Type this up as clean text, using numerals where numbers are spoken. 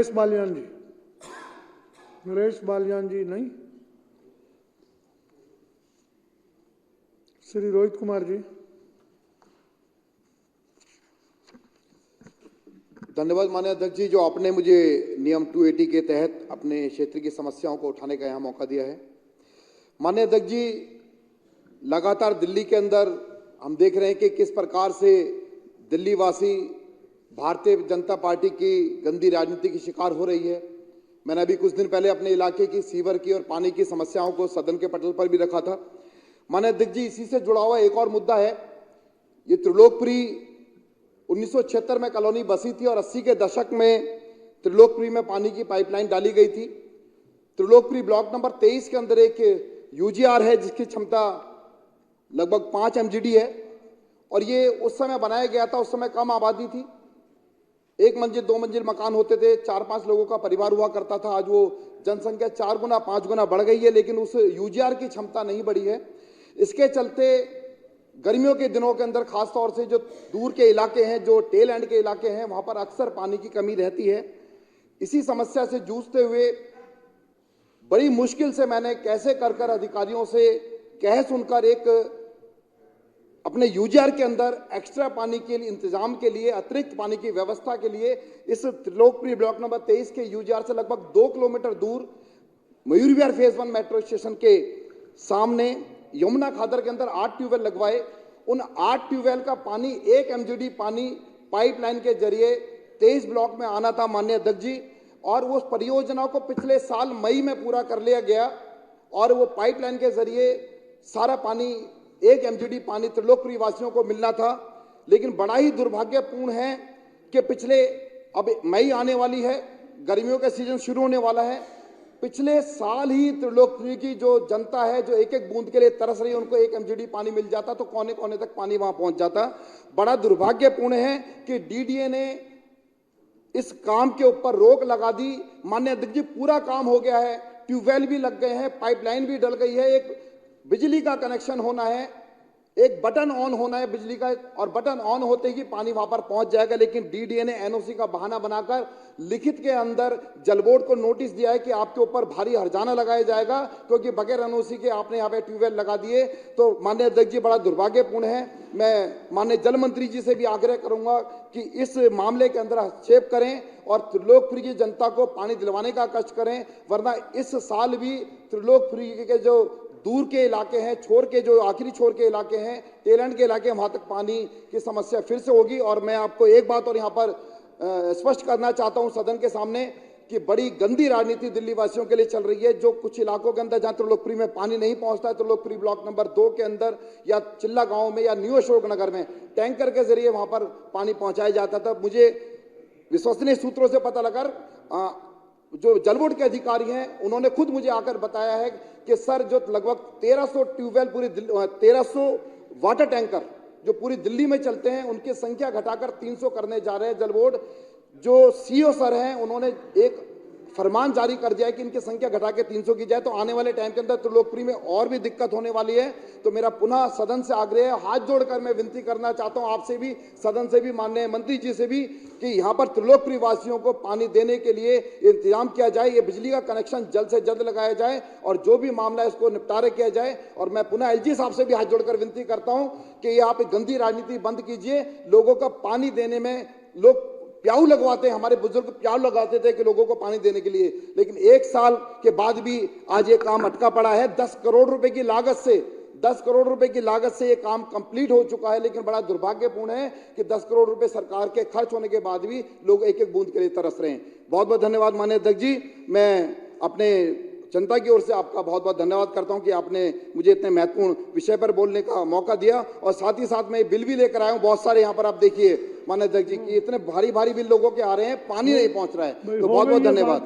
नरेश बालियान जी, नरेश बालियान जी नहीं। श्री रोहित कुमार जी। धन्यवाद माननीय अध्यक्ष जी, जो आपने मुझे नियम 280 के तहत अपने क्षेत्र की समस्याओं को उठाने का यहाँ मौका दिया है। माननीय अध्यक्ष जी, लगातार दिल्ली के अंदर हम देख रहे हैं कि किस प्रकार से दिल्ली वासी भारतीय जनता पार्टी की गंदी राजनीति की शिकार हो रही है। मैंने अभी कुछ दिन पहले अपने इलाके की सीवर की और पानी की समस्याओं को सदन के पटल पर भी रखा था। माननीय अध्यक्ष जी, इसी से जुड़ा हुआ एक और मुद्दा है। ये त्रिलोकपुरी 1976 में कॉलोनी बसी थी और 80 के दशक में त्रिलोकपुरी में पानी की पाइपलाइन डाली गई थी। त्रिलोकपुरी ब्लॉक नंबर 23 के अंदर एक यूजीआर है जिसकी क्षमता लगभग 5 MGD है और ये उस समय बनाया गया था। उस समय कम आबादी थी, 1 मंजिल 2 मंजिल मकान होते थे, 4-5 लोगों का परिवार हुआ करता था। आज वो जनसंख्या 4 गुना 5 गुना बढ़ गई है, लेकिन उस यूजीआर की क्षमता नहीं बढ़ी है। इसके चलते गर्मियों के दिनों के अंदर खासतौर से जो दूर के इलाके हैं, जो टेल एंड के इलाके हैं, वहां पर अक्सर पानी की कमी रहती है। इसी समस्या से जूझते हुए बड़ी मुश्किल से मैंने कैसे कर कर अधिकारियों से कह सुनकर एक अपने यूजीआर के अंदर एक्स्ट्रा पानी के लिए इंतजाम के लिए, अतिरिक्त पानी की व्यवस्था के लिए इस त्रिलोकपुरी ब्लॉक नंबर 23 के यूजीआर से लगभग 2 किलोमीटर दूर Mayur Vihar phase 1 metro station के सामने यमुना खादर के अंदर 8 ट्यूबवेल लगवाए। उन 8 ट्यूबवेल का पानी 1 MGD पानी पाइपलाइन के जरिए 23 ब्लॉक में आना था माननीय अध्यक्ष जी, और उस परियोजना को पिछले साल मई में पूरा कर लिया गया और वो पाइपलाइन के जरिए सारा पानी 1 MGD पानी त्रिलोकपुरी वासियों को मिलना था। लेकिन बड़ा ही दुर्भाग्यपूर्ण है कि पिछले, अब मई आने वाली है, गर्मियों का सीजन शुरू होने वाला है, पिछले साल ही त्रिलोकपुरी की जो जनता है, जो एक एक बूंद के लिए तरस रही है, उनको 1 MGD पानी मिल जाता तो कोने कोने तक पानी वहां पहुंच जाता। बड़ा दुर्भाग्यपूर्ण है कि DDA ने इस काम के ऊपर रोक लगा दी। माननीय अध्यक्ष जी, पूरा काम हो गया है, ट्यूबवेल भी लग गए हैं, पाइपलाइन भी डल गई है, एक बिजली का कनेक्शन होना है, एक बटन ऑन होना है बिजली का, और बटन ऑन होते ही पानी वहां पर पहुंच जाएगा। लेकिन DDA ने NOC का बहाना बनाकर लिखित के अंदर जल बोर्ड को नोटिस दिया है कि आपके ऊपर भारी हर्जाना लगाया जाएगा क्योंकि बगैर NOC के आपने यहाँ पे ट्यूबवेल लगा दिए। तो माननीय अध्यक्ष जी, बड़ा दुर्भाग्यपूर्ण है। मैं माननीय जल मंत्री जी से भी आग्रह करूंगा कि इस मामले के अंदर हस्तक्षेप करें और त्रिलोकपुरी की जनता को पानी दिलवाने का कष्ट करें, वरना इस साल भी त्रिलोकपुरी के जो दूर के इलाके हैं, छोर के जो आखिरी छोर के इलाके हैं, टेलैंड के इलाके, वहां तक पानी की समस्या फिर से होगी। और मैं आपको एक बात और यहाँ पर स्पष्ट करना चाहता हूँ सदन के सामने कि बड़ी गंदी राजनीति दिल्ली वासियों के लिए चल रही है। जो कुछ इलाकों के अंदर जहाँ त्रिलोकपुरी में पानी नहीं पहुंचता है, त्रिलोकपुरी ब्लॉक नंबर 2 के अंदर या चिल्ला गांव में या न्यू अशोक नगर में टैंकर के जरिए वहां पर पानी पहुंचाया जाता था। मुझे विश्वसनीय सूत्रों से पता लगा, जो जल बोर्ड के अधिकारी हैं उन्होंने खुद मुझे आकर बताया है कि सर, जो लगभग 1300 ट्यूबवेल 1300 वाटर टैंकर जो पूरी दिल्ली में चलते हैं, उनकी संख्या घटाकर 300 करने जा रहे हैं जल बोर्ड। जो CO सर हैं उन्होंने एक फरमान जारी कर दिया है कि इनकी संख्या घटा के 300 की जाए। तो आने वाले टाइम के अंदर त्रिलोकपुरी में और भी दिक्कत होने वाली है। तो मेरा पुनः सदन से आग्रह है, हाथ जोड़कर मैं विनती करना चाहता हूं आपसे भी, सदन से भी, माननीय मंत्री जी से भी, कि यहाँ पर त्रिलोकपुरी वासियों को पानी देने के लिए इंतजाम किया जाए, ये बिजली का कनेक्शन जल्द से जल्द लगाया जाए और जो भी मामला है इसको निपटारा किया जाए। और मैं पुनः LG साहब से भी हाथ जोड़कर विनती करता हूं कि यहाँ पे गंदी राजनीति बंद कीजिए। लोगों का पानी देने में लोग प्याऊ लगवाते हैं, हमारे बुजुर्ग प्याऊ लगाते थे कि लोगों को पानी देने के लिए, लेकिन 1 साल के बाद भी आज ये काम अटका पड़ा है। 10 करोड़ रुपए की लागत से, 10 करोड़ रुपए की लागत से ये काम कंप्लीट हो चुका है, लेकिन बड़ा दुर्भाग्यपूर्ण है कि 10 करोड़ रुपए सरकार के खर्च होने के बाद भी लोग एक एक बूंद के लिए तरस रहे हैं। बहुत बहुत धन्यवाद माननीय अध्यक्ष जी। मैं अपने जनता की ओर से आपका बहुत बहुत धन्यवाद करता हूं कि आपने मुझे इतने महत्वपूर्ण विषय पर बोलने का मौका दिया, और साथ ही साथ मैं बिल भी लेकर आया हूं बहुत सारे। यहाँ पर आप देखिए माननीय अध्यक्ष जी कि इतने भारी भारी बिल लोगों के आ रहे हैं, पानी नहीं पहुंच रहा है। तो बहुत बहुत धन्यवाद।